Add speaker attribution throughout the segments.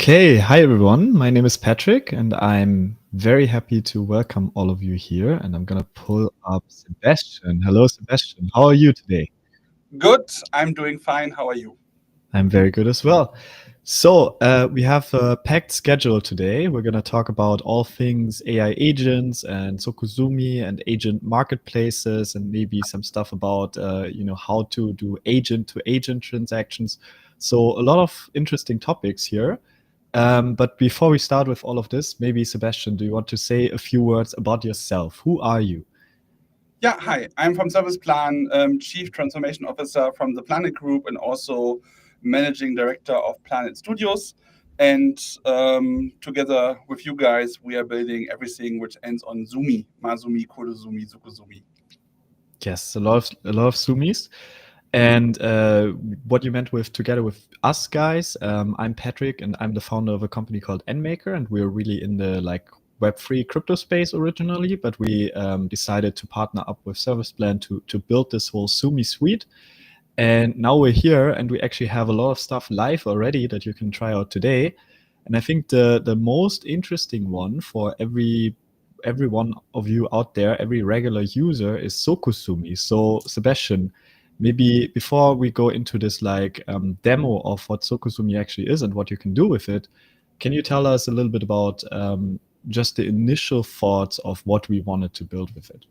Speaker 1: Okay, hi everyone. My name is Patrick, and I'm very happy to welcome all of you here. And I'm gonna pull up Sebastian. Hello, Sebastian. How are you today?
Speaker 2: Good. I'm doing fine. How are you?
Speaker 1: I'm very good as well. We have a packed schedule today. We're gonna talk about all things AI agents and Sokosumi and agent marketplaces, and maybe some stuff about how to do agent-to-agent transactions. So a lot of interesting topics here. But before we start with all of this, maybe Sebastian, do you want to say a few words about yourself? Who are you?
Speaker 2: Yeah, hi. I'm from Service Plan, Chief Transformation Officer from the Planet Group, and also Managing Director of Planet Studios. And together with you guys, we are building everything which ends on Zumi, Mazumi, Kodozumi, Sukuzumi.
Speaker 1: Yes, a lot of Sumis. And what you meant with together with us guys, I'm Patrick, and I'm the founder of a company called NMaker, and we're really in the Web3 crypto space originally, but we decided to partner up with Service Plan to build this whole Sumi suite. And now we're here, and we actually have a lot of stuff live already that you can try out today. And I think the most interesting one for every one of you out there, every regular user, is Sokosumi. So Sebastian, maybe before we go into this demo of what Sokosumi actually is and what you can do with it, can you tell us a little bit about just the initial thoughts of what we wanted to build with it?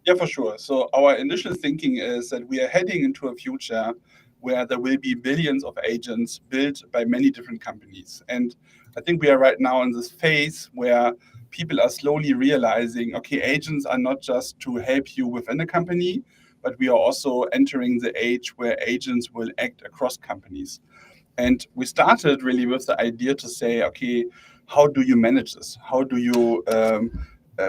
Speaker 2: Yeah, for sure. So our initial thinking is that we are heading into a future where there will be billions of agents built by many different companies. And I think we are right now in this phase where people are slowly realizing, okay, agents are not just to help you within a company, but we are also entering the age where agents will act across companies. And we started really with the idea to say, okay, how do you manage this? How do you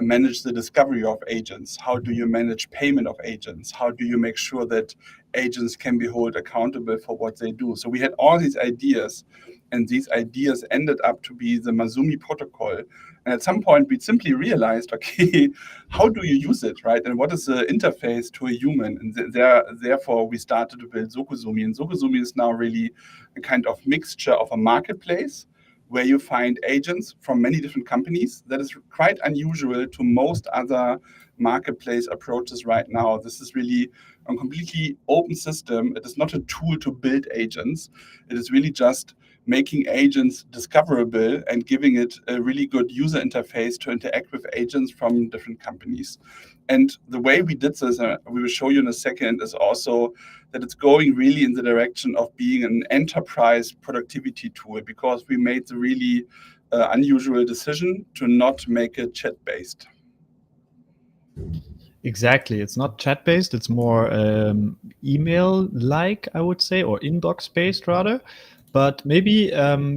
Speaker 2: manage the discovery of agents? How do you manage payment of agents? How do you make sure that agents can be held accountable for what they do? So we had all these ideas, and these ideas ended up to be the Mazumi protocol. And at some point, we simply realized, okay, how do you use it, right? And what is the interface to a human? And therefore, we started to build Sokosumi. And Sokosumi is now really a kind of mixture of a marketplace where you find agents from many different companies. That is quite unusual to most other marketplace approaches right now. This is really a completely open system. It is not a tool to build agents. It is really just making agents discoverable and giving it a really good user interface to interact with agents from different companies. And the way we did this, we will show you in a second, is also that it's going really in the direction of being an enterprise productivity tool, because we made the really unusual decision to not make it chat based.
Speaker 1: Exactly. It's not chat based. It's more email like, I would say, or inbox based rather. But maybe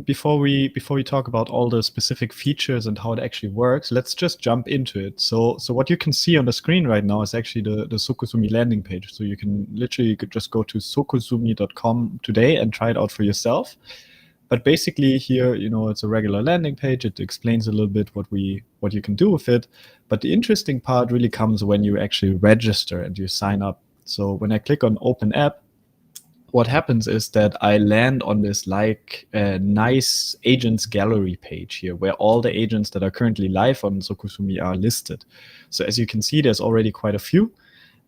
Speaker 1: before we talk about all the specific features and how it actually works, let's just jump into it. So what you can see on the screen right now is actually the Sokosumi landing page. So you can literally just go to sokosumi.com today and try it out for yourself. But basically here, it's a regular landing page. It explains a little bit what you can do with it. But the interesting part really comes when you actually register and you sign up. So when I click on open app, what happens is that I land on this nice agents gallery page here where all the agents that are currently live on Sokosumi are listed. So as you can see, there's already quite a few.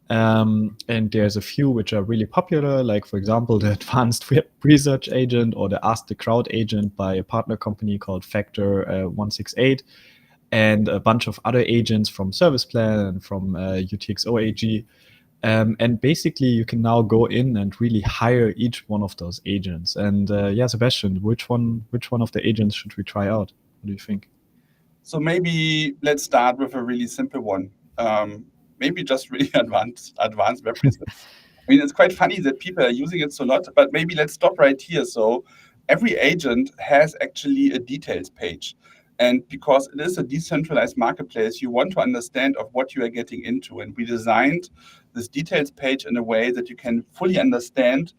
Speaker 1: And there's a few which are really popular, like, for example, the Advanced Web Research Agent or the Ask the Crowd agent by a partner company called Factor 168, and a bunch of other agents from Service Plan and from UTXO AG. And basically, you can now go in and really hire each one of those agents. And yeah, Sebastian, which one of the agents should we try out? What do you think?
Speaker 2: So maybe let's start with a really simple one. Maybe just really advanced web research. I mean, it's quite funny that people are using it so lot, but maybe let's stop right here. So every agent has actually a details page. And because it is a decentralized marketplace, you want to understand of what you are getting into. And we designed this details page in a way that you can fully understand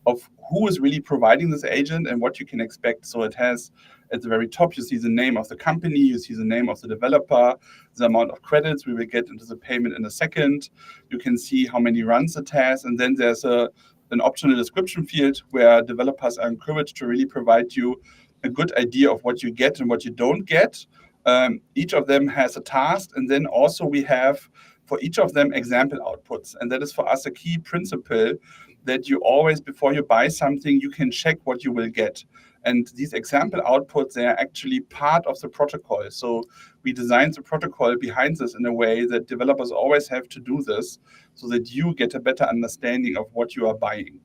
Speaker 2: of who is really providing this agent and what you can expect. So it has at the very top, you see the name of the company, you see the name of the developer, the amount of credits. We will get into the payment in a second. You can see how many runs it has. And then there's an optional description field where developers are encouraged to really provide you a good idea of what you get and what you don't get. Each of them has a task, and then also we have for each of them example outputs. And that is for us a key principle, that you always, before you buy something, you can check what you will get. And these example outputs, they are actually part of the protocol. So we designed the protocol behind this in a way that developers always have to do this so that you get a better understanding of what you are buying.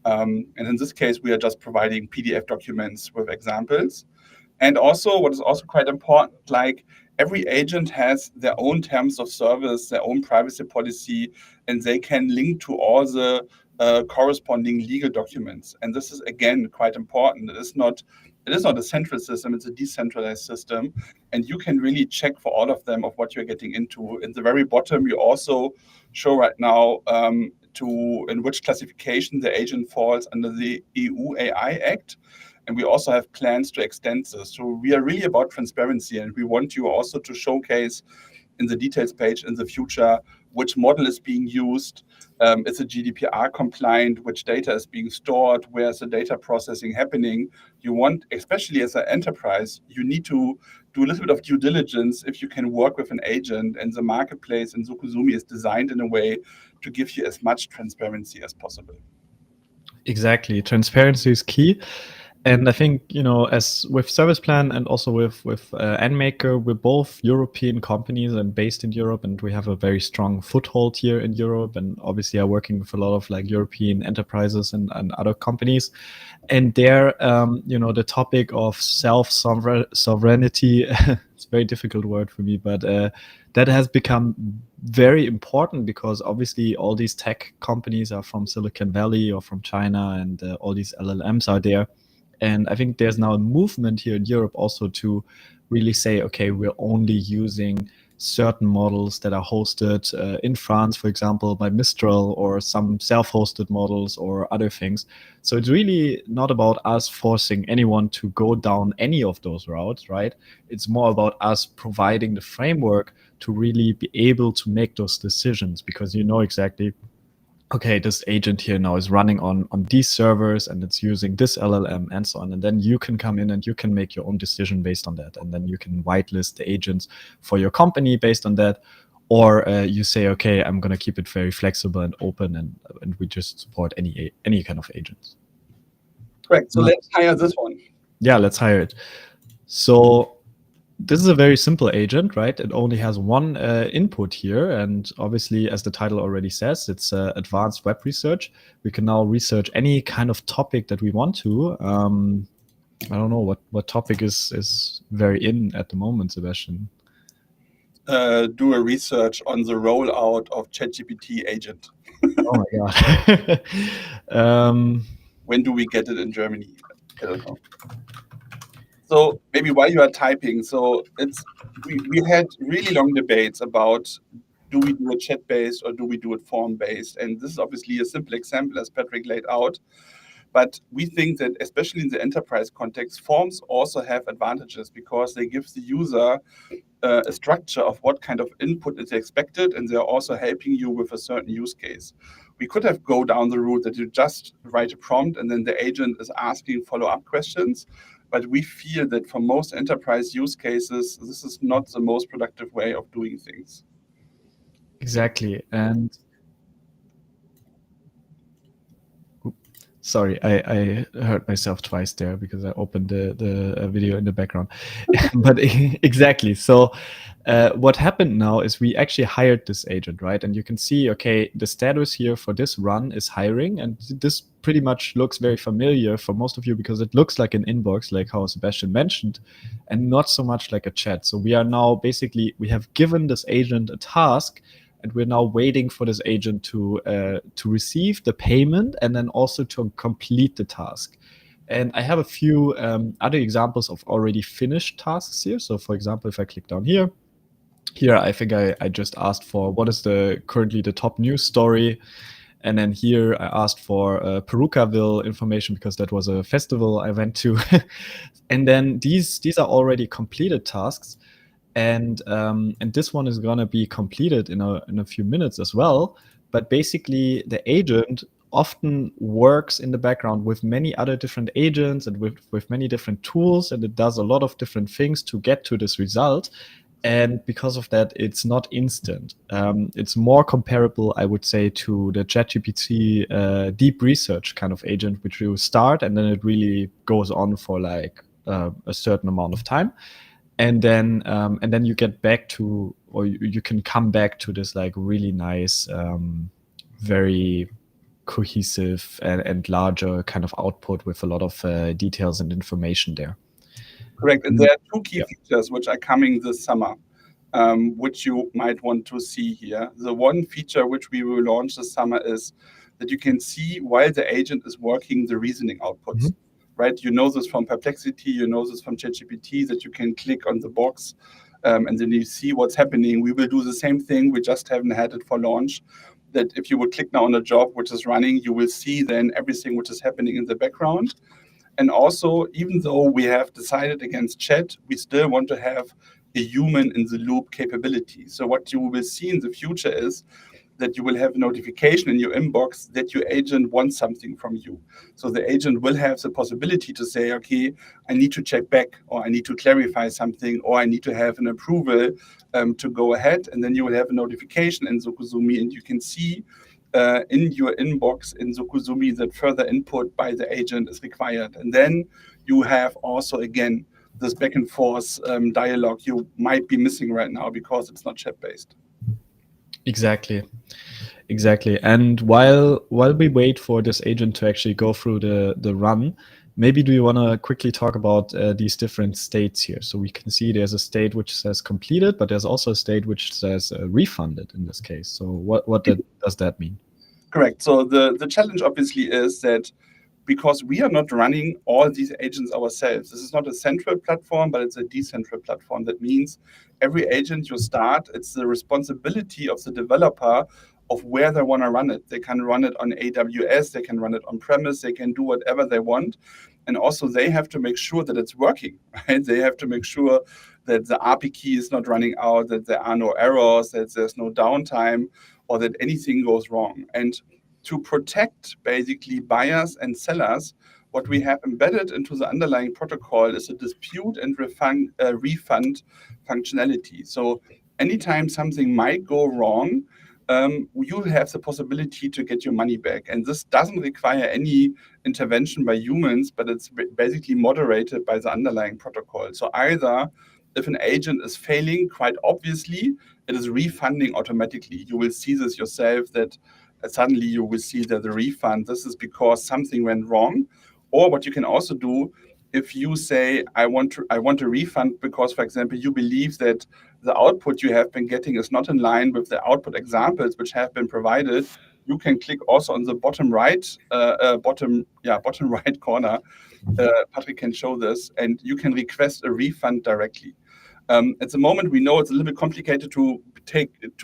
Speaker 2: And in this case, we are just providing PDF documents with examples. And also, what is also quite important, like every agent has their own terms of service, their own privacy policy, and they can link to all the corresponding legal documents. And this is again quite important. It is not a central system; it's a decentralized system, and you can really check for all of them of what you're getting into. In the very bottom, we also show right now in which classification the agent falls under the EU AI Act. And we also have plans to extend this. So we are really about transparency, and we want you also to showcase in the details page in the future which model is being used, is it GDPR compliant, which data is being stored, where's the data processing happening. You want, especially as an enterprise, you need to do a little bit of due diligence if you can work with an agent, and the marketplace in Sokosumi is designed in a way to give you as much transparency as possible.
Speaker 1: Exactly. Transparency is key. And I think, as with Service Plan and also with Nmaker, we're both European companies and based in Europe, and we have a very strong foothold here in Europe, and obviously are working with a lot of like European enterprises and other companies. And there, the topic of self-sovereignty, it's a very difficult word for me, but that has become very important because obviously all these tech companies are from Silicon Valley or from China, and all these LLMs are there. And I think there's now a movement here in Europe also to really say, okay, we're only using certain models that are hosted in France, for example, by Mistral, or some self-hosted models or other things. So it's really not about us forcing anyone to go down any of those routes, right? It's more about us providing the framework to really be able to make those decisions, because you know exactly, okay, this agent here now is running on these servers and it's using this LLM and so on. And then you can come in and you can make your own decision based on that. And then you can whitelist the agents for your company based on that. Or you say, okay, I'm going to keep it very flexible and open, and we just support any kind of agents.
Speaker 2: Correct. So let's hire this one.
Speaker 1: Yeah, let's hire it. So this is a very simple agent, right? It only has one input here. And obviously, as the title already says, it's advanced web research. We can now research any kind of topic that we want to. I don't know what topic is very in at the moment, Sebastian.
Speaker 2: Do a research on the rollout of ChatGPT agent.
Speaker 1: Oh my God.
Speaker 2: When do we get it in Germany? I don't know. So maybe while you are typing, so we had really long debates about, do we do it chat-based or do we do it form-based? And this is obviously a simple example, as Patrick laid out. But we think that, especially in the enterprise context, forms also have advantages because they give the user a structure of what kind of input is expected, and they're also helping you with a certain use case. We could have go down the route that you just write a prompt and then the agent is asking follow-up questions. But we feel that for most enterprise use cases, this is not the most productive way of doing things.
Speaker 1: Exactly. And sorry, I heard myself twice there because I opened the video in the background. But exactly. So what happened now is we actually hired this agent, right? And you can see, okay, the status here for this run is hiring. And this pretty much looks very familiar for most of you because it looks like an inbox, like how Sebastian mentioned, and not so much like a chat. So we are now basically, we have given this agent a task, and we're now waiting for this agent to receive the payment and then also to complete the task. And I have a few other examples of already finished tasks here. So for example, if I click down here, I think I just asked for what is currently the top news story. And then here I asked for Perukaville information because that was a festival I went to. And then these are already completed tasks. And this one is gonna be completed in a few minutes as well. But basically, the agent often works in the background with many other different agents and with many different tools, and it does a lot of different things to get to this result. And because of that, it's not instant. It's more comparable, I would say, to the ChatGPT deep research kind of agent, which you start and then it really goes on for like a certain amount of time, and then you get back to, or you can come back to this like really nice, very cohesive and larger kind of output with a lot of details and information there.
Speaker 2: Correct. And there are two key
Speaker 1: Yeah.
Speaker 2: features which are coming this summer, which you might want to see here. The one feature which we will launch this summer is that you can see while the agent is working the reasoning outputs. Right? You know this from Perplexity, you know this from ChatGPT, that you can click on the box and then you see what's happening. We will do the same thing. We just haven't had it for launch. That if you would click now on a job which is running, you will see then everything which is happening in the background. And also, even though we have decided against chat, we still want to have a human in the loop capability. So what you will see in the future is that you will have a notification in your inbox that your agent wants something from you. So the agent will have the possibility to say, okay, I need to check back, or I need to clarify something, or I need to have an approval to go ahead. And then you will have a notification in Sokosumi, and you can see in your inbox in Sokosumi that further input by the agent is required. And then you have also, again, this back and forth dialogue you might be missing right now because it's not chat-based.
Speaker 1: Exactly. And while we wait for this agent to actually go through the run, maybe do you want to quickly talk about these different states here? So we can see there's a state which says completed, but there's also a state which says refunded in this case. So what does that mean?
Speaker 2: Correct. So the challenge obviously is that because we are not running all these agents ourselves, this is not a central platform, but it's a decentral platform. That means every agent you start, it's the responsibility of the developer of where they want to run it. They can run it on AWS, they can run it on premise, they can do whatever they want. And also they have to make sure that it's working, right? They have to make sure that the API key is not running out, that there are no errors, that there's no downtime, or that anything goes wrong. And to protect basically buyers and sellers, what we have embedded into the underlying protocol is a dispute and refund functionality. So anytime something might go wrong, you have the possibility to get your money back. And this doesn't require any intervention by humans, but it's basically moderated by the underlying protocol. So either if an agent is failing, quite obviously, it is refunding automatically. You will see this yourself, that suddenly you will see that the refund, this is because something went wrong. Or what you can also do, if you say, I want a refund because, for example, you believe that the output you have been getting is not in line with the output examples which have been provided, you can click also on the bottom right corner. Patrick can show this, and you can request a refund directly. At the moment, we know it's a little bit complicated to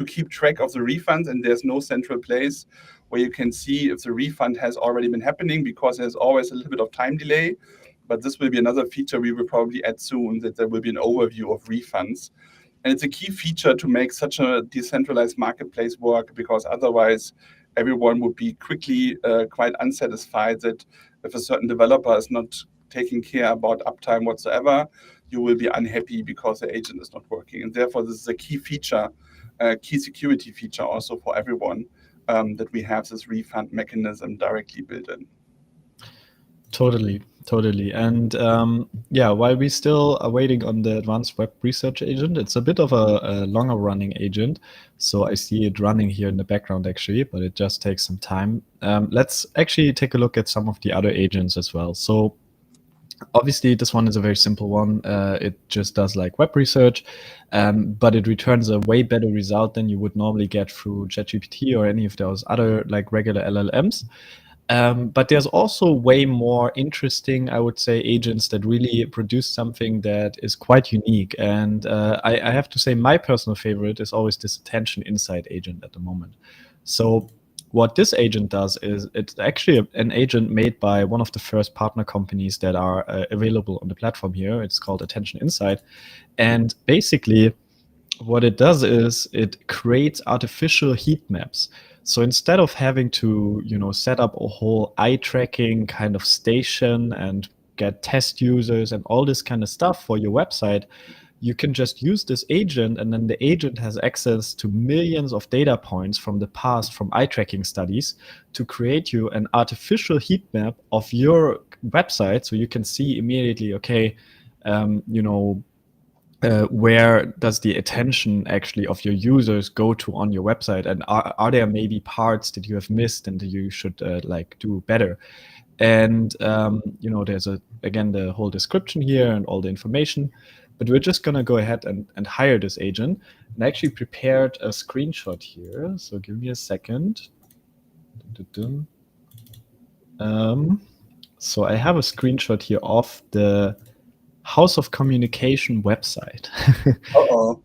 Speaker 2: keep track of the refunds, and there's no central place where you can see if the refund has already been happening, because there's always a little bit of time delay. But this will be another feature we will probably add soon, that there will be an overview of refunds. And it's a key feature to make such a decentralized marketplace work, because otherwise everyone would be quickly quite unsatisfied that if a certain developer is not taking care about uptime whatsoever, you will be unhappy because the agent is not working. And therefore, this is a key feature, key security feature also for everyone, that we have this refund mechanism directly built in.
Speaker 1: Totally. And while we still are waiting on the advanced web research agent, it's a bit of a longer running agent. So I see it running here in the background actually, but it just takes some time. Let's actually take a look at some of the other agents as well. So obviously this one is a very simple one. It just does like web research, but it returns a way better result than you would normally get through ChatGPT or any of those other like regular LLMs. But there's also way more interesting, I would say, agents that really produce something that is quite unique. And I have to say my personal favorite is always this attention insight agent at the moment. So what this agent does is it's actually an agent made by one of the first partner companies that are available on the platform here. It's called Attention Insight. And basically, what it does is it creates artificial heat maps. So instead of having to, set up a whole eye tracking kind of station and get test users and all this kind of stuff for your website, you can just use this agent, and then the agent has access to millions of data points from the past from eye tracking studies to create you an artificial heat map of your website, so you can see immediately, okay, where does the attention actually of your users go to on your website, and are there maybe parts that you have missed and that you should do better. And there's again the whole description here and all the information, but we're just gonna go ahead and hire this agent. And I actually prepared a screenshot here, so give me a second. So I have a screenshot here of the House of Communication website.
Speaker 2: Uh-oh.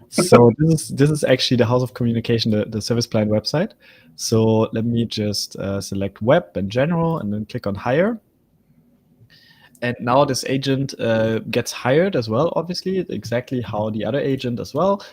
Speaker 1: So this is actually the House of Communication, the service plan website. So let me just select web in general and then click on hire. And now this agent gets hired as well, obviously, exactly how the other agent as well.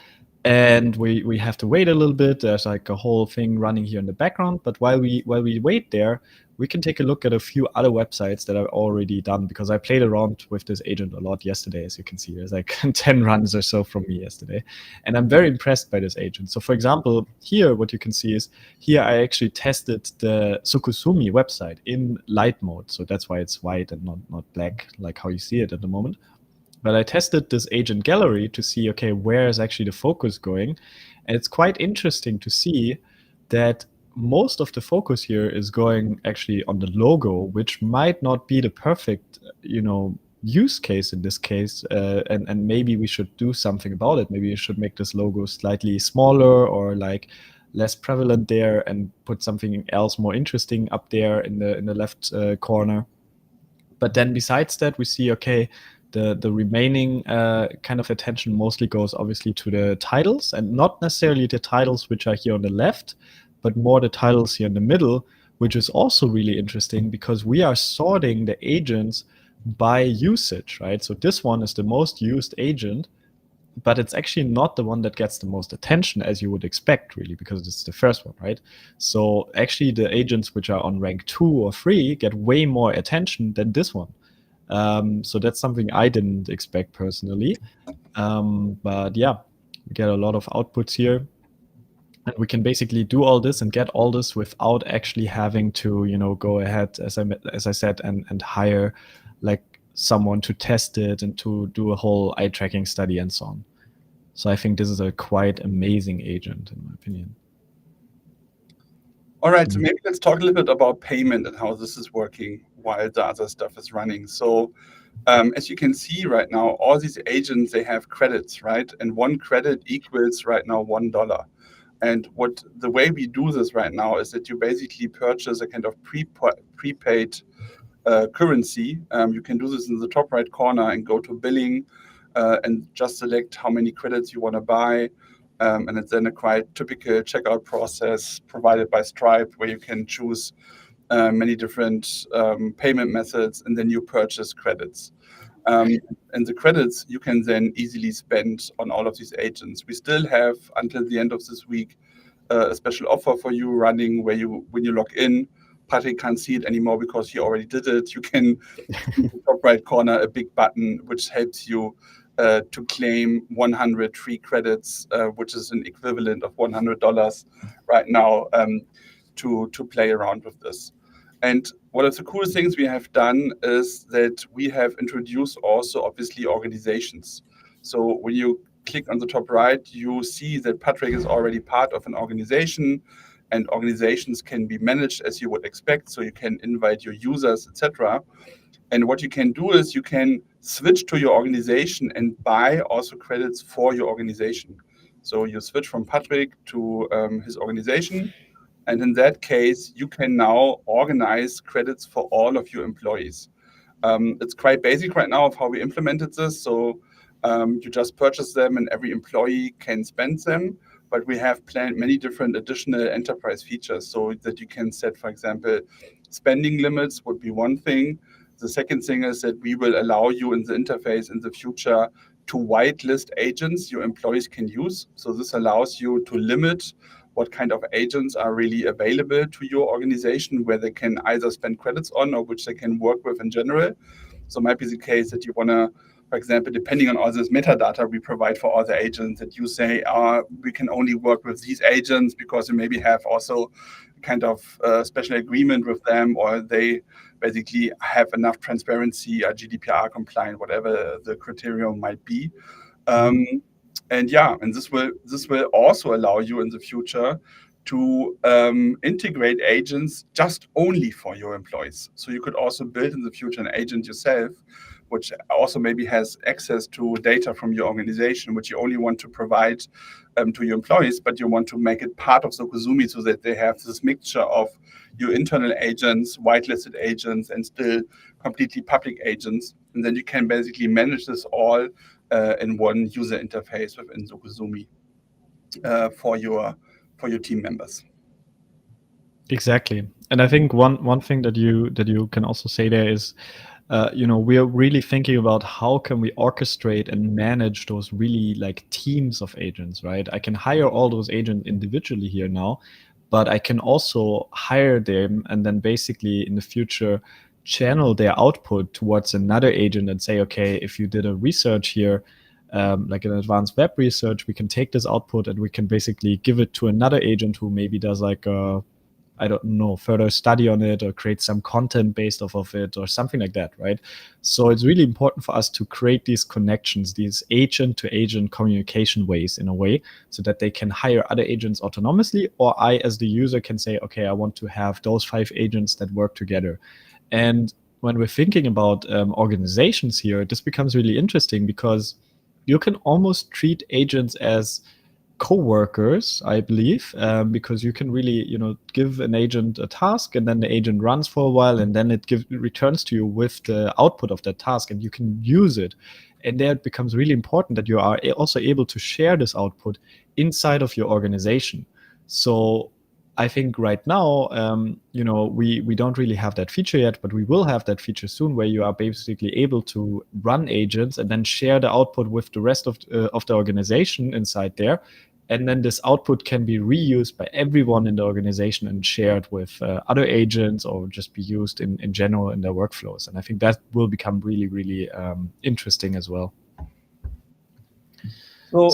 Speaker 1: And we have to wait a little bit. There's like a whole thing running here in the background. But while we wait there, we can take a look at a few other websites that are already done, because I played around with this agent a lot yesterday. As you can see, there's like 10 runs or so from me yesterday. And I'm very impressed by this agent. So for example, here, what you can see is here I actually tested the Sokosumi website in light mode. So that's why it's white and not black, like how you see it at the moment. But I tested this agent gallery to see, okay, where is actually the focus going? And it's quite interesting to see that most of the focus here is going actually on the logo, which might not be the perfect, use case in this case. And maybe we should do something about it. Maybe we should make this logo slightly smaller or like less prevalent there, and put something else more interesting up there in the left corner. But then besides that, we see, okay, the remaining kind of attention mostly goes obviously to the titles, and not necessarily the titles which are here on the left, but more the titles here in the middle, which is also really interesting because we are sorting the agents by usage, right? So this one is the most used agent, but it's actually not the one that gets the most attention, as you would expect, really, because it's the first one, right? So actually the agents which are on rank 2 or 3 get way more attention than this one. So that's something I didn't expect personally. But yeah, we get a lot of outputs here. And we can basically do all this and get all this without actually having to, go ahead, as I said, and hire like someone to test it and to do a whole eye tracking study and so on. So I think this is a quite amazing agent, in my opinion.
Speaker 2: All right, so maybe let's talk a little bit about payment and how this is working while the other stuff is running. So as you can see right now, all these agents, they have credits, right? And one credit equals right now $1. And the way we do this right now is that you basically purchase a kind of prepaid currency. You can do this in the top right corner and go to billing and just select how many credits you want to buy. And it's then a quite typical checkout process provided by Stripe, where you can choose many different payment methods, and then you purchase credits. And the credits you can then easily spend on all of these agents. We still have, until the end of this week, a special offer for you running, where when you log in, Patrick can't see it anymore because he already did it. You can, in the top right corner, a big button which helps you to claim 100 free credits, which is an equivalent of $100 right now, to play around with this. And one of the cool things we have done is that we have introduced also, obviously, organizations. So when you click on the top right, you see that Patrick is already part of an organization, and organizations can be managed as you would expect. So you can invite your users, etc. And what you can do is you can switch to your organization and buy also credits for your organization. So you switch from Patrick to his organization. And in that case, you can now organize credits for all of your employees. It's quite basic right now of how we implemented this. So you just purchase them and every employee can spend them. But we have planned many different additional enterprise features so that you can set, for example, spending limits would be one thing. The second thing is that we will allow you in the interface in the future to whitelist agents your employees can use. So this allows you to limit what kind of agents are really available to your organization, where they can either spend credits on or which they can work with in general. So it might be the case that you want to, for example, depending on all this metadata we provide for all the agents, that you say, we can only work with these agents because we maybe have also kind of special agreement with them, or they basically have enough transparency or GDPR compliant, whatever the criterion might be. And this will also allow you in the future to integrate agents just only for your employees. So you could also build in the future an agent yourself, which also maybe has access to data from your organization, which you only want to provide to your employees, but you want to make it part of Sokosumi so that they have this mixture of your internal agents, whitelisted agents, and still completely public agents. And then you can basically manage this all in one user interface within Sokosumi for your team members.
Speaker 1: Exactly. And I think one thing that you can also say there is, we are really thinking about how can we orchestrate and manage those really like teams of agents, right? I can hire all those agents individually here now, but I can also hire them and then basically in the future channel their output towards another agent and say, okay, if you did a research here, like an advanced web research, we can take this output and we can basically give it to another agent who maybe does like a, I don't know, further study on it or create some content based off of it or something like that, right? So it's really important for us to create these connections, these agent to agent communication ways in a way, so that they can hire other agents autonomously, or I as the user can say, okay, I want to have those 5 agents that work together. And when we're thinking about organizations here, this becomes really interesting because you can almost treat agents as co-workers, I believe, because you can really, give an agent a task and then the agent runs for a while and then it returns to you with the output of that task and you can use it. And there it becomes really important that you are also able to share this output inside of your organization. So I think right now, we don't really have that feature yet, but we will have that feature soon, where you are basically able to run agents and then share the output with the rest of the organization inside there. And then this output can be reused by everyone in the organization and shared with other agents or just be used in general in their workflows. And I think that will become really, really interesting as well.
Speaker 2: So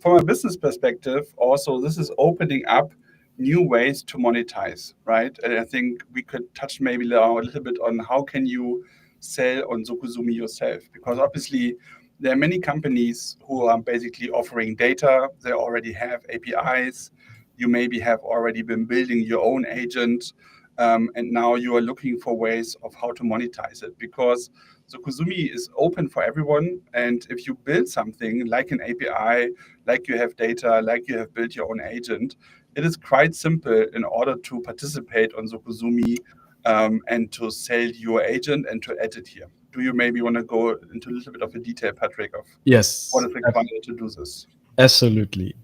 Speaker 2: from a business perspective, also, this is opening up new ways to monetize, right? And I think we could touch maybe now a little bit on how can you sell on Sokosumi yourself, because obviously there are many companies who are basically offering data. They already have APIs. You maybe have already been building your own agent, and now you are looking for ways of how to monetize it, because Sokosumi is open for everyone. And if you build something like an API, like you have data, like you have built your own agent, it is quite simple in order to participate on Sokosumi and to sell your agent and to edit here. Do you maybe want to go into a little bit of a detail, Patrick, of
Speaker 1: Yes,
Speaker 2: what is required to do this?
Speaker 1: absolutely.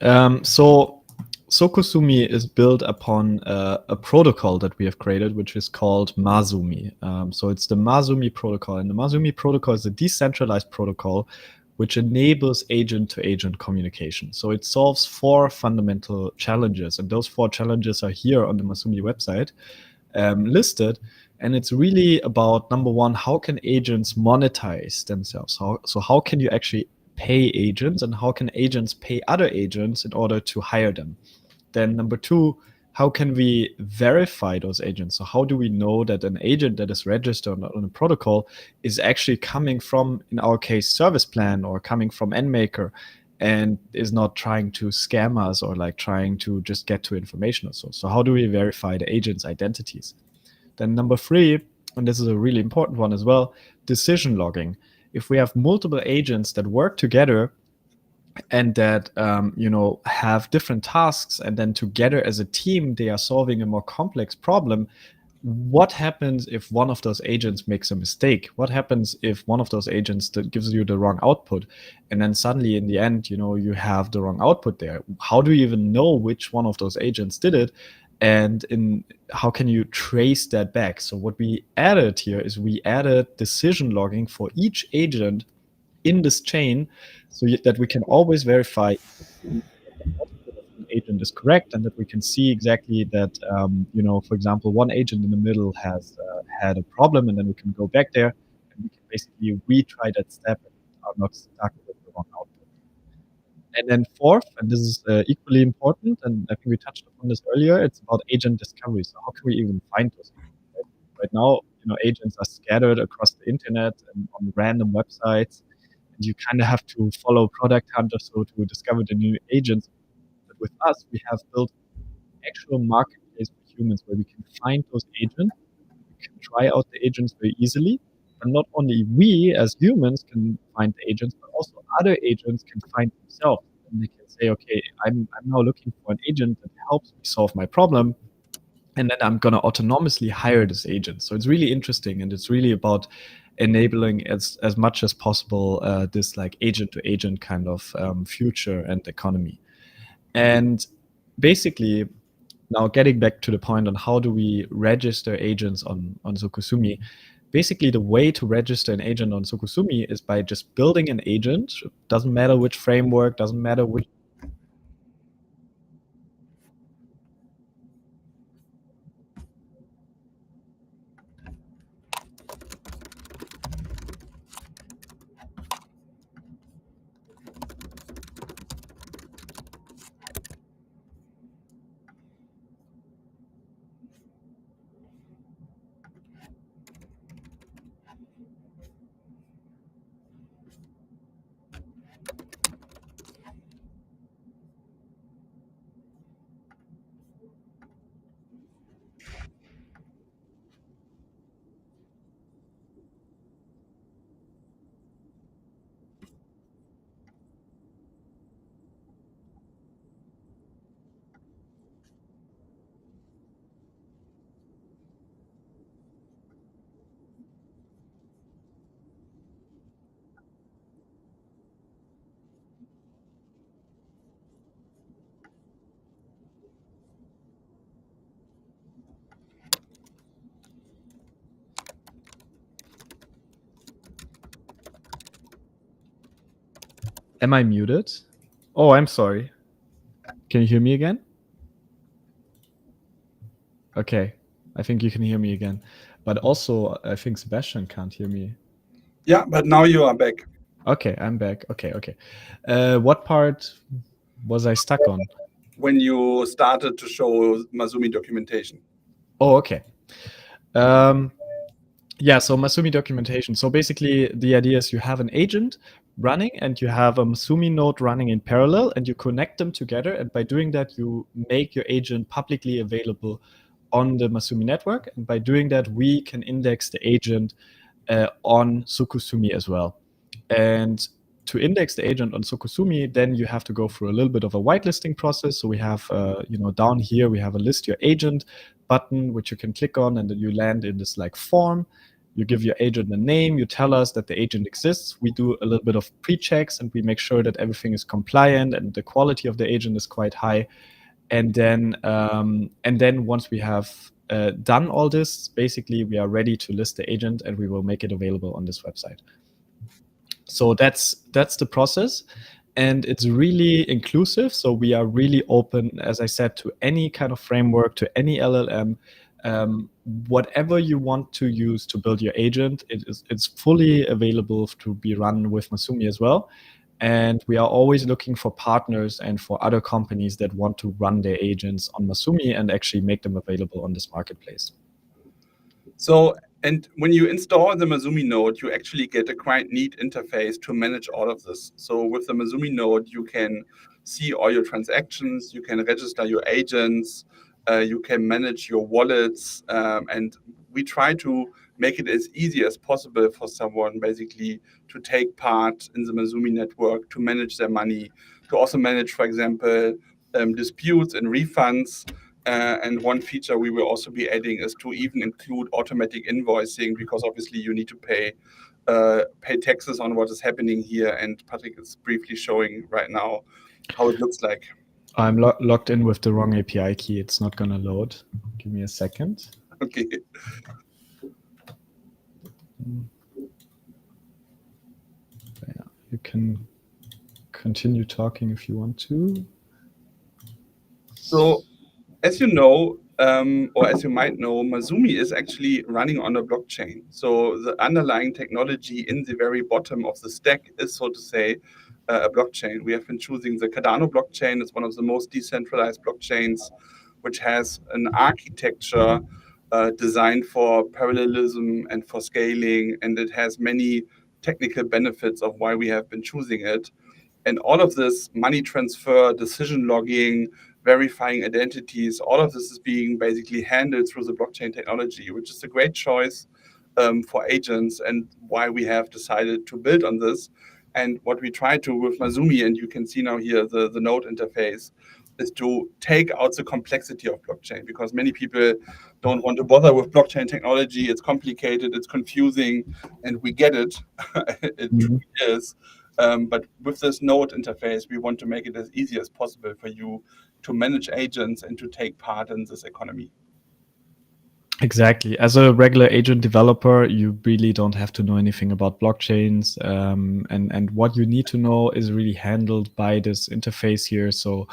Speaker 1: So Sokosumi is built upon a protocol that we have created, which is called Mazumi. So it's the Mazumi protocol, and the Mazumi protocol is a decentralized protocol which enables agent-to-agent communication. So it solves 4 fundamental challenges, and those 4 challenges are here on the Mazumi website listed. And it's really about, number one, how can agents monetize themselves? So how can you actually pay agents, and how can agents pay other agents in order to hire them? Then number 2, how can we verify those agents? So how do we know that an agent that is registered on a protocol is actually coming from, in our case, Service Plan, or coming from NMaker, and is not trying to scam us or like trying to just get to information or so? So how do we verify the agents' identities? Then number 3, and this is a really important one as well, decision logging. If we have multiple agents that work together and that have different tasks, and then together as a team they are solving a more complex problem, what happens if one of those agents makes a mistake? What happens if one of those agents that gives you the wrong output, and then suddenly in the end you have the wrong output there? How do you even know which one of those agents did it? And how can you trace that back? So what we added here is we added decision logging for each agent in this chain, so that we can always verify an agent is correct, and that we can see exactly that, for example, one agent in the middle has had a problem, and then we can go back there and we can basically retry that step and are not stuck with the wrong output. And then fourth, and this is equally important, and I think we touched upon this earlier, it's about agent discovery. So how can we even find those agents? Right now, agents are scattered across the internet and on random websites, and you kind of have to follow product hunters so to discover the new agents. But with us, we have built an actual marketplace for humans where we can find those agents. We can try out the agents very easily. And not only we as humans can find the agents, but also other agents can find themselves. And they can say, okay, I'm now looking for an agent that helps me solve my problem. And then I'm going to autonomously hire this agent. So it's really interesting. And it's really about enabling as much as possible this like agent to agent kind of future and economy. And basically, now getting back to the point on how do we register agents on Sokosumi, basically the way to register an agent on Sokosumi is by just building an agent. Doesn't matter which framework, doesn't matter which. Am I muted? Oh, I'm sorry. Can you hear me again? Okay. I think you can hear me again. But also, I think Sebastian can't hear me.
Speaker 2: Yeah, but now you are back.
Speaker 1: Okay, I'm back. Okay. What part was I stuck on?
Speaker 2: When you started to show Masumi documentation.
Speaker 1: Oh, okay. Yeah, so Masumi documentation. So basically, the idea is you have an agent running and you have a Masumi node running in parallel, and you connect them together. And by doing that, you make your agent publicly available on the Masumi network. And by doing that, we can index the agent on Sokosumi as well. And to index the agent on Sokosumi, then you have to go through a little bit of a whitelisting process. So we have, down here, we have a list your agent button, which you can click on, and then you land in this like form. You give your agent a name, you tell us that the agent exists. We do a little bit of pre-checks and we make sure that everything is compliant and the quality of the agent is quite high. And then once we have done all this, basically we are ready to list the agent and we will make it available on this website. So that's the process, and it's really inclusive. So we are really open, as I said, to any kind of framework, to any LLM, whatever you want to use to build your agent. It's fully available to be run with Masumi as well. And we are always looking for partners and for other companies that want to run their agents on Masumi and actually make them available on this marketplace.
Speaker 2: So, and when you install the Masumi node, you actually get a quite neat interface to manage all of this. So with the Masumi node, you can see all your transactions, you can register your agents, you can manage your wallets, and we try to make it as easy as possible for someone basically to take part in the Masumi network, to manage their money, to also manage, for example, disputes and refunds. And one feature we will also be adding is to even include automatic invoicing, because obviously you need to pay taxes on what is happening here. And Patrick is briefly showing right now how it looks like.
Speaker 1: I'm logged in with the wrong API key. It's not going to load. Give me a second.
Speaker 2: Okay.
Speaker 1: you can continue talking if you want to.
Speaker 2: So, as you know, or as you might know, Mazumi is actually running on a blockchain. So the underlying technology in the very bottom of the stack is, so to say, a blockchain. We have been choosing the Cardano blockchain. It's one of the most decentralized blockchains, which has an architecture designed for parallelism and for scaling, and it has many technical benefits of why we have been choosing it. And all of this money transfer, decision logging, verifying identities, all of this is being basically handled through the blockchain technology, which is a great choice for agents and why we have decided to build on this. And what we try to with Mazumi, and you can see now here the node interface, is to take out the complexity of blockchain, because many people don't want to bother with blockchain technology. It's complicated, it's confusing, and we get it. It truly is. But with this node interface, we want to make it as easy as possible for you to manage agents and to take part in this economy.
Speaker 1: Exactly. As a regular agent developer, you really don't have to know anything about blockchains, and what you need to know is really handled by this interface here. So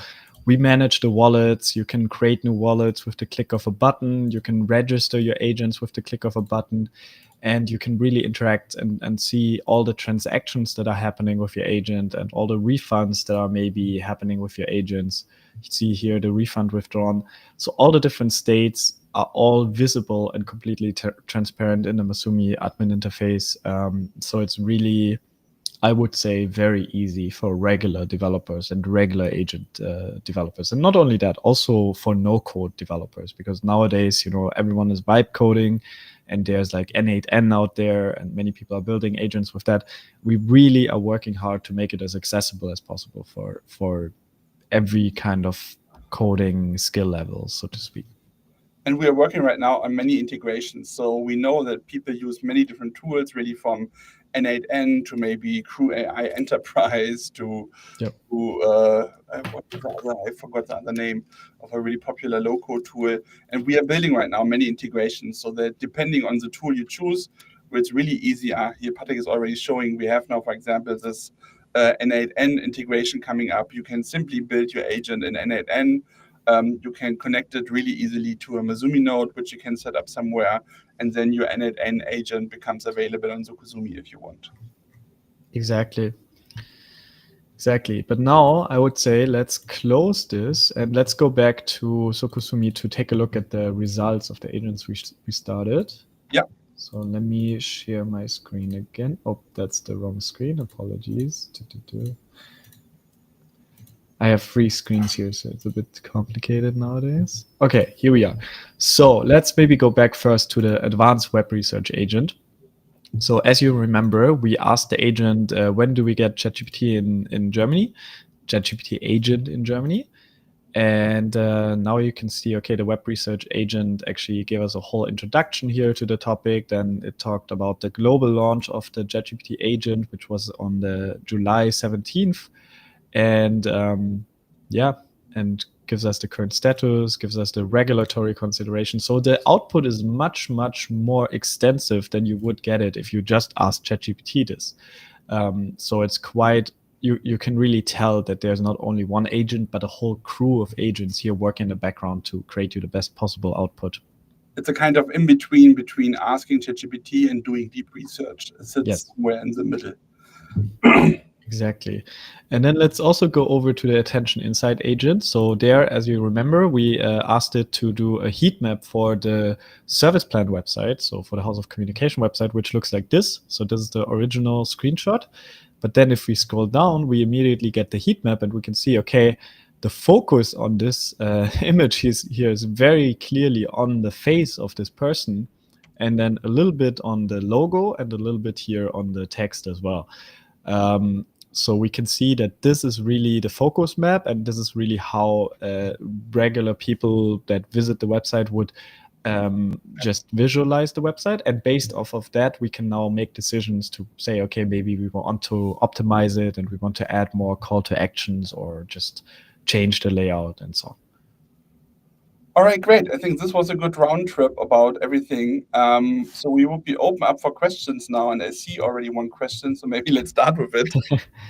Speaker 1: we manage the wallets. You can create new wallets with the click of a button. You can register your agents with the click of a button, and you can really interact and see all the transactions that are happening with your agent and all the refunds that are maybe happening with your agents. You see here the refund withdrawn. So all the different states are all visible and completely transparent in the Mazumi admin interface. So it's really, I would say, very easy for regular developers and regular agent developers. And not only that, also for no-code developers, because nowadays, everyone is vibe coding and there's like N8N out there and many people are building agents with that. We really are working hard to make it as accessible as possible for every kind of coding skill level, so to speak.
Speaker 2: And we are working right now on many integrations. So we know that people use many different tools, really from N8N to maybe Crew AI Enterprise to,
Speaker 1: Yep.
Speaker 2: I forgot the other name of a really popular low-code tool. And we are building right now many integrations so that depending on the tool you choose, it's really easy. Here, Patrick is already showing, we have now, for example, this N8N integration coming up. You can simply build your agent in N8N. You can connect it really easily to a Mazumi node, which you can set up somewhere, and then your N8N agent becomes available on Sokosumi if you want.
Speaker 1: Exactly. But now I would say let's close this and let's go back to Sokosumi to take a look at the results of the agents we started.
Speaker 2: Yeah.
Speaker 1: So let me share my screen again. Oh, that's the wrong screen. Apologies. I have 3 screens here, so it's a bit complicated nowadays. Okay, here we are. So let's maybe go back first to the advanced web research agent. So as you remember, we asked the agent, when do we get ChatGPT in Germany? ChatGPT agent in Germany. And now you can see, okay, the web research agent actually gave us a whole introduction here to the topic. Then it talked about the global launch of the ChatGPT agent, which was on the July 17th. And and gives us the current status, gives us the regulatory consideration. So the output is much, much more extensive than you would get it if you just asked ChatGPT this. So it's quite, you can really tell that there's not only one agent, but a whole crew of agents here working in the background to create you the best possible output.
Speaker 2: It's a kind of in-between between asking ChatGPT and doing deep research. It sits somewhere in the middle.
Speaker 1: Exactly. And then let's also go over to the Attention Insight agent. So there, as you remember, we asked it to do a heat map for the service plan website, so for the House of Communication website, which looks like this. So this is the original screenshot. But then if we scroll down, we immediately get the heat map and we can see, okay, the focus on this image here is very clearly on the face of this person, and then a little bit on the logo and a little bit here on the text as well. So we can see that this is really the focus map, and this is really how regular people that visit the website would just visualize the website. And based off of that, we can now make decisions to say, okay, maybe we want to optimize it and we want to add more call to actions or just change the layout and so on.
Speaker 2: All right, great. I think this was a good round trip about everything. So we will be open up for questions now, and I see already one question, so maybe let's start with it.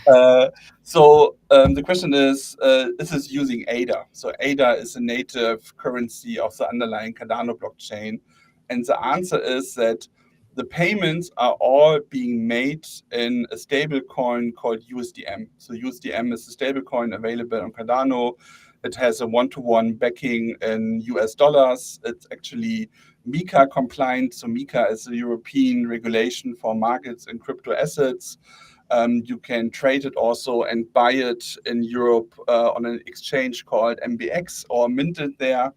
Speaker 2: The question is this is using ADA. So ADA is a native currency of the underlying Cardano blockchain. And the answer is that the payments are all being made in a stable coin called USDM. So USDM is a stable coin available on Cardano. It has a one-to-one backing in US dollars. It's actually MiCA compliant. So MiCA is a European regulation for markets and crypto assets. You can trade it also and buy it in Europe on an exchange called MBX or mint it there.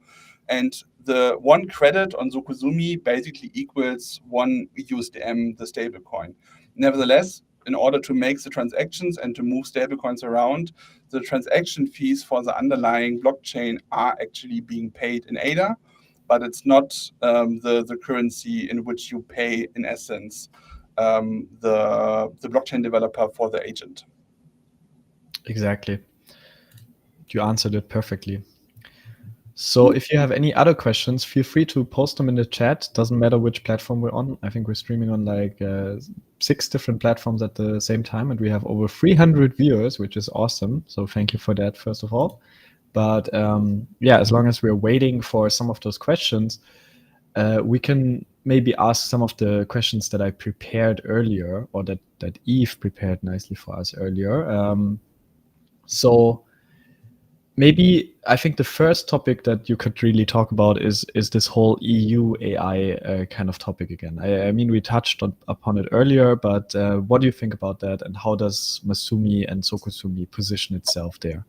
Speaker 2: And the one credit on Sokosumi basically equals one USDM, the stablecoin. Nevertheless, in order to make the transactions and to move stablecoins around, the transaction fees for the underlying blockchain are actually being paid in ADA, but it's not the currency in which you pay, in essence, the blockchain developer for the agent.
Speaker 1: Exactly. You answered it perfectly. So if you have any other questions, feel free to post them in the chat. Doesn't matter which platform we're on. I think we're streaming on like 6 different platforms at the same time, and we have over 300 viewers, which is awesome. So thank you for that, first of all. But yeah, as long as we're waiting for some of those questions, we can maybe ask some of the questions that I prepared earlier, or that Eve prepared nicely for us earlier. So maybe I think the first topic that you could really talk about is this whole EU AI kind of topic again. I mean, we touched upon it earlier, but what do you think about that, and how does Masumi and Sokosumi position itself there?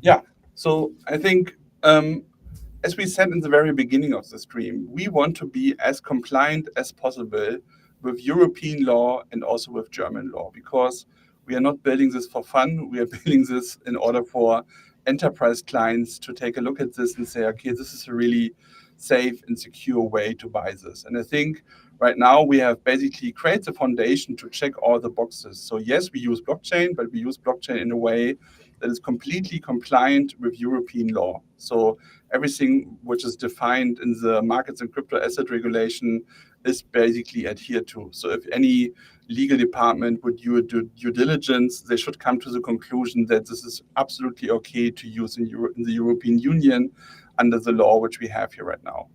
Speaker 2: Yeah, so I think as we said in the very beginning of the stream, we want to be as compliant as possible with European law and also with German law, because we are not building this for fun. We are building this in order for enterprise clients to take a look at this and say, okay, this is a really safe and secure way to buy this. And I think right now we have basically created a foundation to check all the boxes. So yes, we use blockchain, but we use blockchain in a way that is completely compliant with European law. So everything which is defined in the markets and crypto asset regulation is basically adhered to. So if any legal department would do due diligence, they should come to the conclusion that this is absolutely okay to use in the European Union under the law which we have here right now.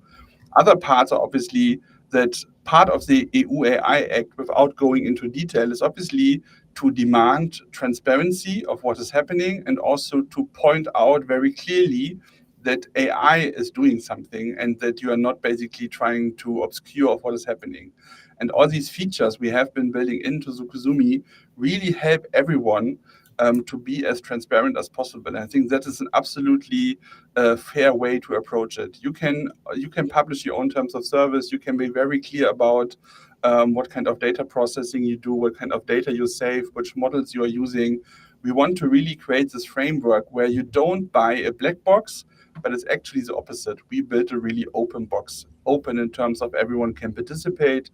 Speaker 2: Other parts are obviously that part of the EU AI Act, without going into detail, is obviously to demand transparency of what is happening and also to point out very clearly that AI is doing something and that you are not basically trying to obscure what is happening. And all these features we have been building into Sokosumi really help everyone to be as transparent as possible. And I think that is an absolutely fair way to approach it. You can publish your own terms of service. You can be very clear about what kind of data processing you do, what kind of data you save, which models you are using. We want to really create this framework where you don't buy a black box, but it's actually the opposite. We built a really open box, open in terms of everyone can participate,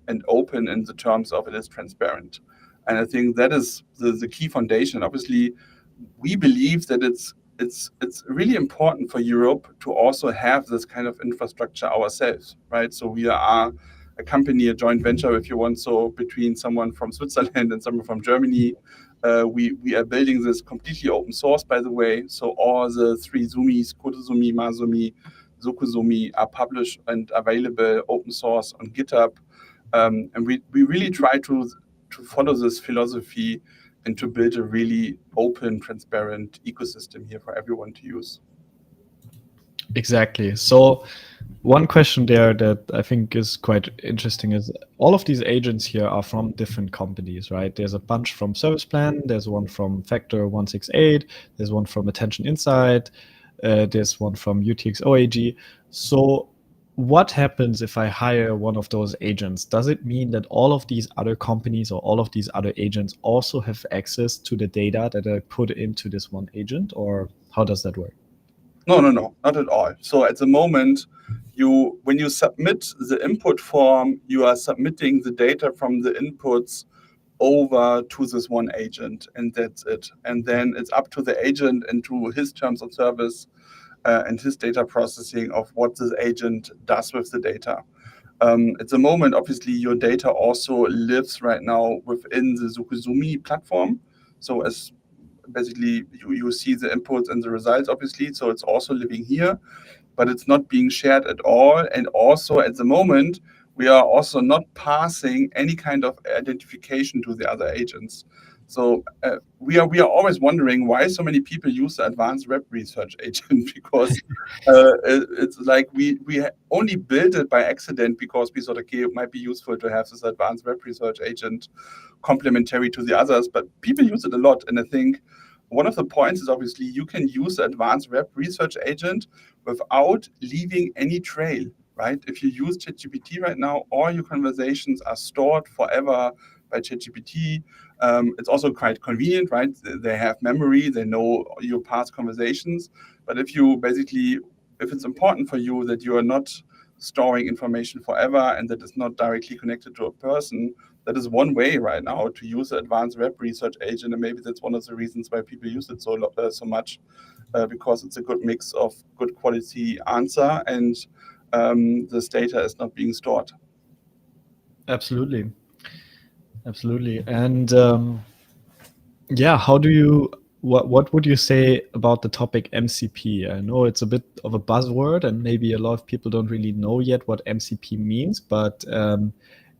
Speaker 2: and open in the terms of it is transparent. And I think that is the key foundation. Obviously, we believe that it's really important for Europe to also have this kind of infrastructure ourselves, right? So we are a company, a joint venture, if you want, so between someone from Switzerland and someone from Germany. We are building this completely open source, by the way. So all the 3 Zumis, Kotosumi, Masumi, Sokosumi, are published and available open source on GitHub. And we really try to follow this philosophy and to build a really open, transparent ecosystem here for everyone to use.
Speaker 1: Exactly. So one question there that I think is quite interesting is all of these agents here are from different companies, right? There's a bunch from Service Plan, there's one from Factor 168, there's one from Attention Insight, there's one from UTX OAG. So what happens if I hire one of those agents? Does it mean that all of these other companies or all of these other agents also have access to the data that I put into this one agent, or how does that work?
Speaker 2: No, not at all. So at the moment, when you submit the input form, you are submitting the data from the inputs over to this one agent, and that's it. And then it's up to the agent and to his terms of service and his data processing of what this agent does with the data. At the moment, obviously, your data also lives right now within the Sokosumi platform. So as basically you see the inputs and the results, obviously, so it's also living here, but it's not being shared at all. And also at the moment, we are also not passing any kind of identification to the other agents. So we are always wondering why so many people use the advanced web research agent, because it's like we only built it by accident because we thought, okay, it might be useful to have this advanced web research agent complementary to the others, but people use it a lot. And I think one of the points is obviously you can use the advanced web research agent without leaving any trail, right? If you use ChatGPT right now, all your conversations are stored forever by ChatGPT. It's also quite convenient, right? They have memory, they know your past conversations. But if it's important for you that you are not storing information forever and that is not directly connected to a person, that is one way right now to use the advanced web research agent. And maybe that's one of the reasons why people use it so much, because it's a good mix of good quality answer and this data is not being stored.
Speaker 1: Absolutely. And yeah, what would you say about the topic MCP? I know it's a bit of a buzzword and maybe a lot of people don't really know yet what MCP means, but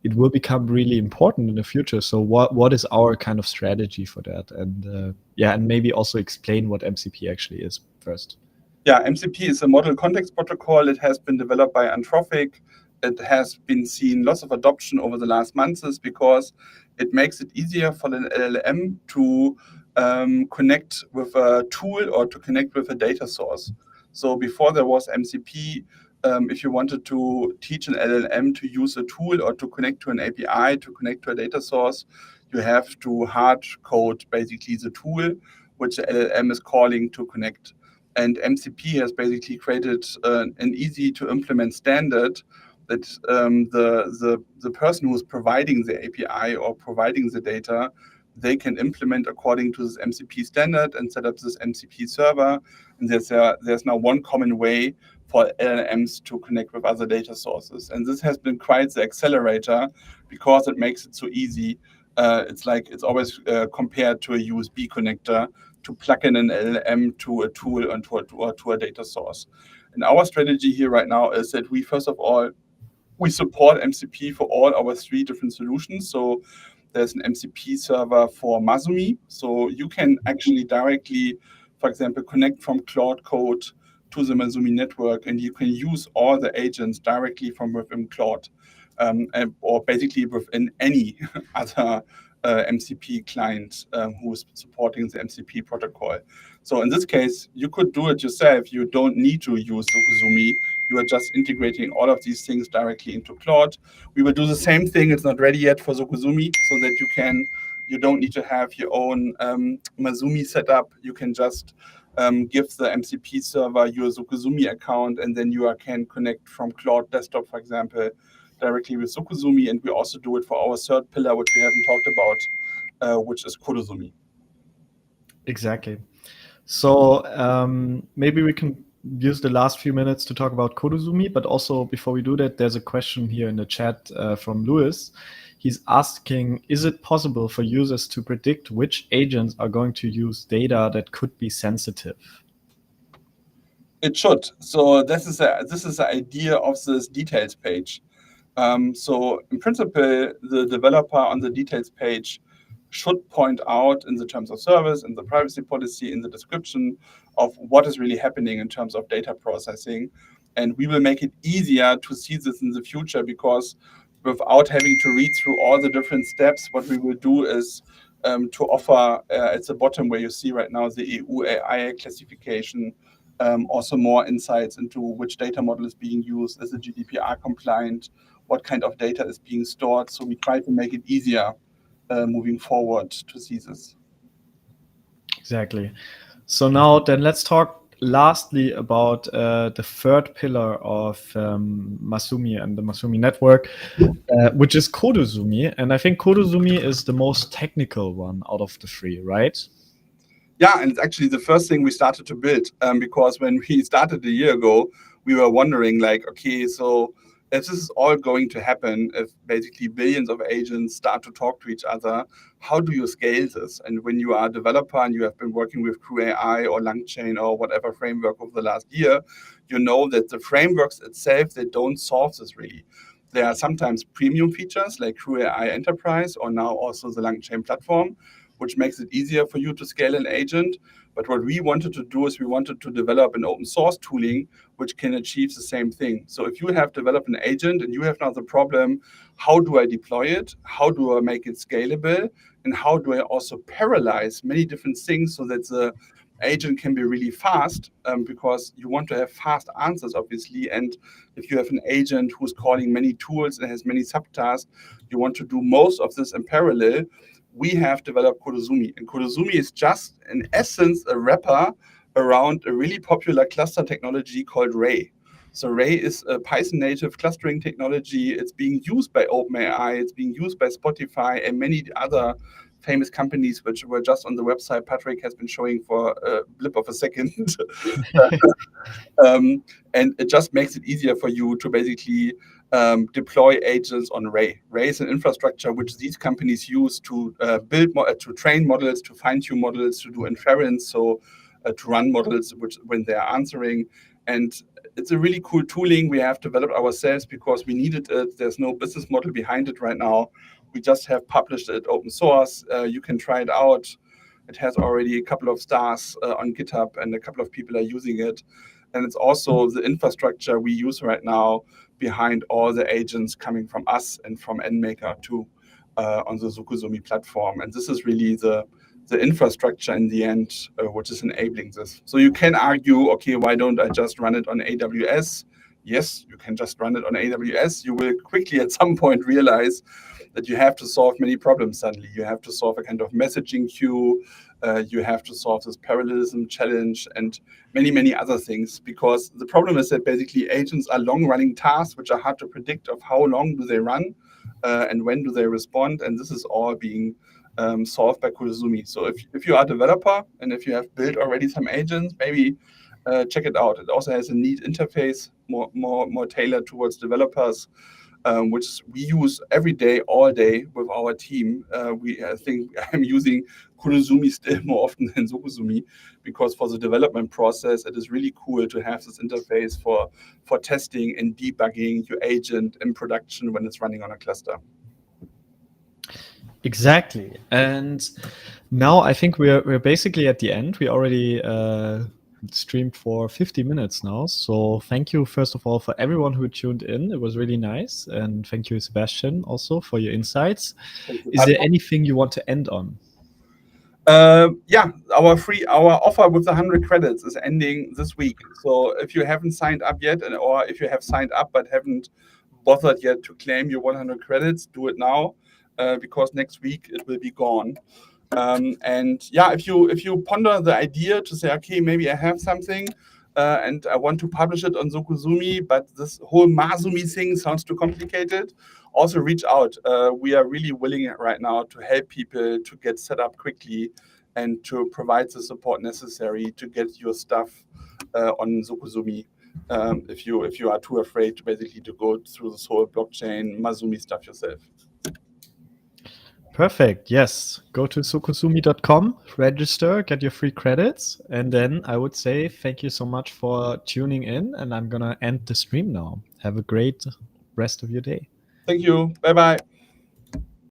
Speaker 1: it will become really important in the future. So what is our kind of strategy for that? And and maybe also explain what MCP actually is first.
Speaker 2: Yeah, MCP is a model context protocol. It has been developed by Anthropic. It has been seen lots of adoption over the last months because it makes it easier for an LLM to connect with a tool or to connect with a data source. So before there was MCP, if you wanted to teach an LLM to use a tool or to connect to an API, to connect to a data source, you have to hard code basically the tool which the LLM is calling to connect. And MCP has basically created an easy to implement standard that the person who is providing the API or providing the data, they can implement according to this MCP standard and set up this MCP server. And there's now one common way for LLMs to connect with other data sources. And this has been quite the accelerator because it makes it so easy. It's always compared to a USB connector to plug in an LLM to a tool and to a data source. And our strategy here right now is that we, first of all, we support MCP for all our 3 different solutions. So there's an MCP server for Masumi. So you can actually directly, for example, connect from Claude Code to the Masumi network, and you can use all the agents directly from within Claude, or basically within any other MCP client who is supporting the MCP protocol. So in this case, you could do it yourself. You don't need to use Sokosumi. You are just integrating all of these things directly into Claude. We will do the same thing. It's not ready yet for Sokosumi, so that you don't need to have your own Masumi setup. You can just give the MCP server your Sokosumi account, and then you can connect from Claude Desktop, for example, directly with Sokosumi. And we also do it for our third pillar, which we haven't talked about, which is Kodosumi.
Speaker 1: Exactly. So maybe we can use the last few minutes to talk about Kodosumi, but also before we do that, there's a question here in the chat from Louis. He's asking, is it possible for users to predict which agents are going to use data that could be sensitive?
Speaker 2: It should. So this is the idea of this details page. So in principle, the developer on the details page should point out in the terms of service, in the privacy policy, in the description of what is really happening in terms of data processing. And we will make it easier to see this in the future, because without having to read through all the different steps, what we will do is to offer at the bottom where you see right now the EU AI classification, also more insights into which data model is being used, is it GDPR compliant, what kind of data is being stored. So we try to make it easier moving forward to see this.
Speaker 1: Exactly. So now then let's talk lastly about the third pillar of Masumi and the Masumi network, which is Kodosumi. And I think Kodosumi is the most technical one out of the 3, right?
Speaker 2: Yeah, and it's actually the first thing we started to build, because when we started a year ago, we were wondering like, okay, so if this is all going to happen, if basically billions of agents start to talk to each other, how do you scale this? And when you are a developer and you have been working with Crew AI or LangChain or whatever framework over the last year, you know that the frameworks itself, they don't solve this really. There are sometimes premium features like Crew AI Enterprise or now also the LangChain platform, which makes it easier for you to scale an agent. But what we wanted to do is we wanted to develop an open source tooling which can achieve the same thing. So if you have developed an agent and you have now the problem, how do I deploy it? How do I make it scalable? And how do I also parallelize many different things so that the agent can be really fast, because you want to have fast answers, obviously. And if you have an agent who's calling many tools and has many subtasks, you want to do most of this in parallel. We have developed Sokosumi, and Sokosumi is just, in essence, a wrapper around a really popular cluster technology called Ray. So Ray is a Python native clustering technology. It's being used by OpenAI, it's being used by Spotify and many other famous companies, which were just on the website Patrick has been showing for a blip of a second. And it just makes it easier for you to basically deploy agents on Ray. Ray is an infrastructure which these companies use to to train models, to fine-tune models, to do inference, so to run models which when they are answering. And it's a really cool tooling we have developed ourselves because we needed it. There's no business model behind it right now. We just have published it open source. You can try it out. It has already a couple of stars on GitHub, and a couple of people are using it. And it's also the infrastructure we use right now behind all the agents coming from us and from NMaker too, on the Sokosumi platform. And this is really the infrastructure in the end, which is enabling this. So you can argue, okay, why don't I just run it on AWS? Yes, you can just run it on AWS. You will quickly at some point realize that you have to solve many problems suddenly. You have to solve a kind of messaging queue. You have to solve this parallelism challenge and many, many other things, because the problem is that basically agents are long-running tasks which are hard to predict of how long do they run and when do they respond. And this is all being solved by Sokosumi. So if you are a developer and if you have built already some agents, maybe check it out. It also has a neat interface, more tailored towards developers, which we use every day, all day with our team. I think I'm using Sokosumi still more often than Sokosumi, because for the development process, it is really cool to have this interface for testing and debugging your agent in production when it's running on a cluster.
Speaker 1: Exactly. And now I think we're basically at the end. We already streamed for 50 minutes now. So thank you, first of all, for everyone who tuned in. It was really nice. And thank you, Sebastian, also for your insights. Is there anything you want to end on?
Speaker 2: Yeah, our offer with the 100 credits is ending this week. So if you haven't signed up yet, or if you have signed up but haven't bothered yet to claim your 100 credits, do it now, because next week it will be gone. And yeah, if you ponder the idea to say, okay, maybe I have something and I want to publish it on Sokosumi, but this whole Masumi thing sounds too complicated, also reach out. We are really willing right now to help people to get set up quickly and to provide the support necessary to get your stuff on Sokosumi. If you are too afraid to basically to go through this whole blockchain Masumi stuff yourself.
Speaker 1: Perfect. Yes. Go to sokosumi.com, register, get your free credits. And then I would say thank you so much for tuning in. And I'm going to end the stream now. Have a great rest of your day.
Speaker 2: Thank you. Bye-bye.